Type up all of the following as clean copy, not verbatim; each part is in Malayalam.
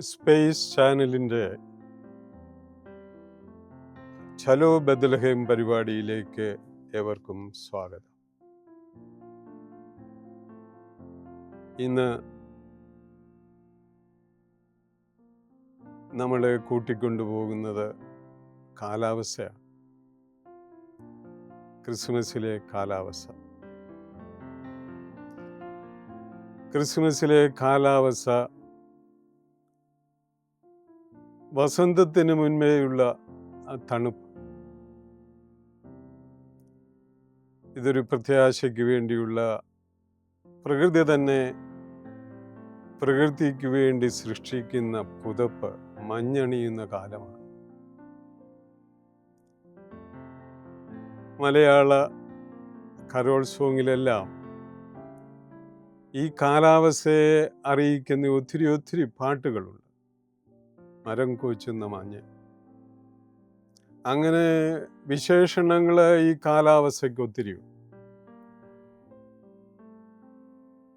സ്പേസ് ചാനലിൻ്റെ ചലോ ബദൽഹേം പരിപാടിയിലേക്ക് ഏവർക്കും സ്വാഗതം. ഇന്ന് നമ്മളെ കൂട്ടിക്കൊണ്ടുപോകുന്നത് കാലാവസ്ഥയാണ്. ക്രിസ്മസിലെ കാലാവസ്ഥ. ക്രിസ്മസിലെ കാലാവസ്ഥ വസന്തത്തിന് മുൻപേയുള്ള ആ തണുപ്പ്. ഇതൊരു പ്രത്യാശയ്ക്ക് വേണ്ടിയുള്ള പ്രകൃതി തന്നെ പ്രകൃതിക്ക് വേണ്ടി സൃഷ്ടിക്കുന്ന പുതപ്പ്, മഞ്ഞണിയുന്ന കാലമാണ്. മലയാള കലോത്സവങ്ങളിലെല്ലാം ഈ കാലാവസ്ഥയെ അറിയിക്കുന്ന ഒത്തിരി പാട്ടുകളുണ്ട്. മരം കോച്ചുന്ന മഞ്ഞ്, അങ്ങനെ വിശേഷണങ്ങൾ ഈ കാലാവസ്ഥയ്ക്ക് ഒത്തിരിയുണ്ട്.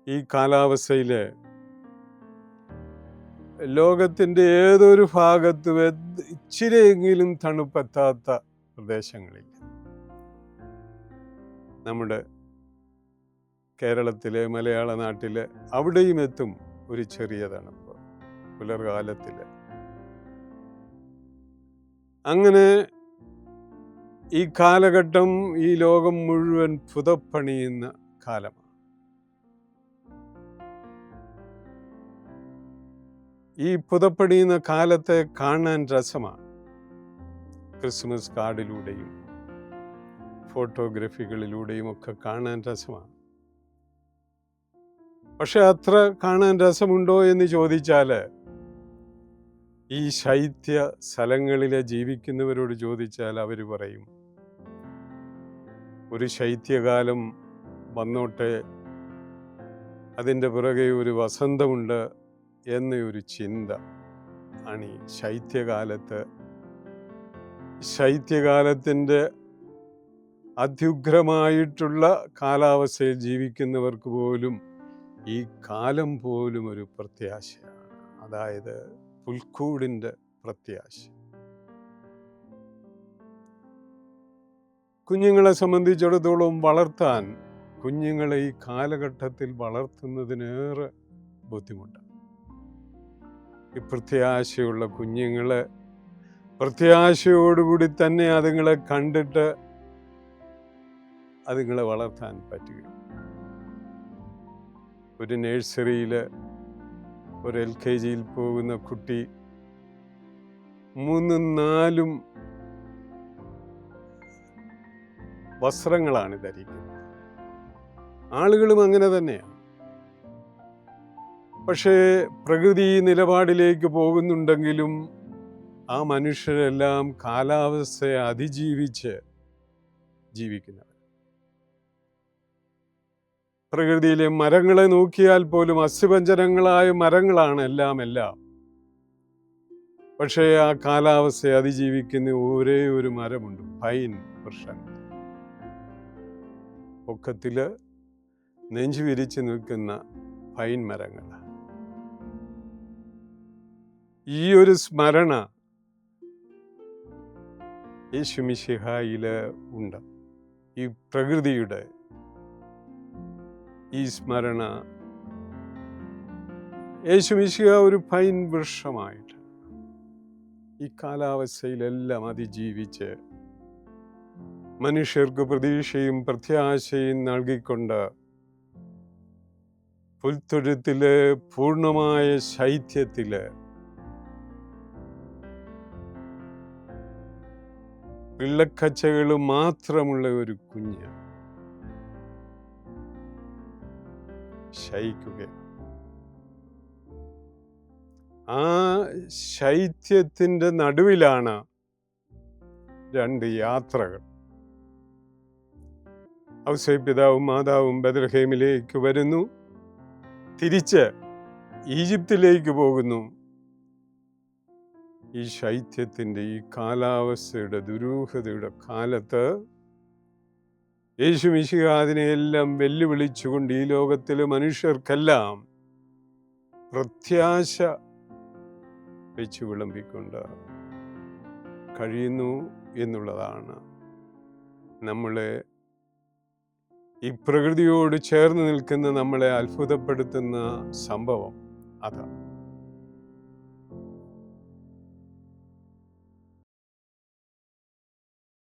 ഈ കാലാവസ്ഥയിൽ ലോകത്തിൻ്റെ ഏതൊരു ഭാഗത്തും ഇച്ചിരിയെങ്കിലും തണുപ്പെത്താത്ത പ്രദേശങ്ങളില്ല. നമ്മുടെ കേരളത്തിലെ, മലയാള നാട്ടിലെ അവിടെയും എത്തും ഒരു ചെറിയ തണുപ്പ് പുലർകാലത്തിൽ. അങ്ങനെ ഈ കാലഘട്ടം ഈ ലോകം മുഴുവൻ പുതപ്പണിയുന്ന കാലമാണ്. ഈ പുതപ്പണിയുന്ന കാലത്തെ കാണാൻ രസമാണ്. ക്രിസ്മസ് കാർഡിലൂടെയും ഫോട്ടോഗ്രാഫികളിലൂടെയും ഒക്കെ കാണാൻ രസമാണ്. പക്ഷെ അത്ര കാണാൻ രസമുണ്ടോ എന്ന് ചോദിച്ചാൽ, ഈ ശൈത്യ സ്ഥലങ്ങളിലെ ജീവിക്കുന്നവരോട് ചോദിച്ചാൽ അവർ പറയും, ഒരു ശൈത്യകാലം വന്നോട്ടെ, അതിൻ്റെ പുറകെ ഒരു വസന്തമുണ്ട് എന്നൊരു ചിന്ത ആണ് ഈ ശൈത്യകാലത്തിൻ്റെ അത്യുഗ്രമായിട്ടുള്ള കാലാവസ്ഥയിൽ ജീവിക്കുന്നവർക്ക് പോലും ഈ കാലം പോലും ഒരു പ്രത്യാശയാണ്. അതായത് പുൽക്കൂടിൻ്റെ പ്രത്യാശ. കുഞ്ഞുങ്ങളെ സംബന്ധിച്ചിടത്തോളം കുഞ്ഞുങ്ങളെ ഈ കാലഘട്ടത്തിൽ വളർത്തുന്നതിനേറെ ബുദ്ധിമുട്ടാണ്. ഈ പ്രത്യാശയുള്ള കുഞ്ഞുങ്ങളെ പ്രത്യാശയോടുകൂടി തന്നെ അതുങ്ങളെ കണ്ടിട്ട് അതുങ്ങളെ വളർത്താൻ പറ്റുക. ഒരു നഴ്സറിയിൽ ഒരു LKG പോകുന്ന കുട്ടി 3-4 വസ്ത്രങ്ങളാണ് ധരിക്കുന്നത്. ആളുകളും അങ്ങനെ തന്നെയാണ്. പക്ഷേ പ്രകൃതി നിലപാടിലേക്ക് പോകുന്നുണ്ടെങ്കിലും ആ മനുഷ്യരെല്ലാം കാലാവസ്ഥയെ അതിജീവിച്ച് ജീവിക്കുന്നവർ. പ്രകൃതിയിലെ മരങ്ങളെ നോക്കിയാൽ പോലും അസ്ഥിപഞ്ജരങ്ങളായ മരങ്ങളാണ് എല്ലാം. പക്ഷേ ആ കാലാവസ്ഥയെ അതിജീവിക്കുന്ന ഒരേ ഒരു മരമുണ്ട്, പൈൻ വൃക്ഷങ്ങൾ. പൊക്കത്തില് നെഞ്ചു വിരിച്ച് നിൽക്കുന്ന പൈൻ മരങ്ങൾ. ഈ ഒരു സ്മരണ യേശുമിശിഹായില് ഉണ്ട്. ഈ പ്രകൃതിയുടെ ഈ സ്മരണ, യേശുമിശിഹ ഒരു പൈൻ വൃക്ഷമായിട്ട് ഈ കാലാവസ്ഥയിലെല്ലാം അതിജീവിച്ച് മനുഷ്യർക്ക് പ്രതീക്ഷയും പ്രത്യാശയും നൽകിക്കൊണ്ട് പുൽത്തൊഴുത്തിലെ പൂർണ്ണമായ ശൈത്യത്തില് പിള്ളക്കച്ചകൾ മാത്രമുള്ള ഒരു കുഞ്ഞ് ശയിക്കുക. ആ ശൈത്യത്തിൻ്റെ നടുവിലാണ് 2 യാത്രകൾ. ഔസേപ്പിതാവും മാതാവും ബെത്ലഹേമിലേക്ക് വരുന്നു, തിരിച്ച് ഈജിപ്തിലേക്ക് പോകുന്നു. ഈ ശൈത്യത്തിൻ്റെ, ഈ കാലാവസ്ഥയുടെ ദുരൂഹതയുടെ കാലത്ത് യേശുമിശിഹ അതിനെയെല്ലാം വെല്ലുവിളിച്ചുകൊണ്ട് ഈ ലോകത്തിലെ മനുഷ്യർക്കെല്ലാം പ്രത്യാശ വെച്ച് വിളമ്പിക്കൊണ്ട് കഴിയുന്നു എന്നുള്ളതാണ് നമ്മളെ ഈ പ്രകൃതിയോട് ചേർന്ന് നിൽക്കുന്ന നമ്മളെ അത്ഭുതപ്പെടുത്തുന്ന സംഭവം. അതാണ്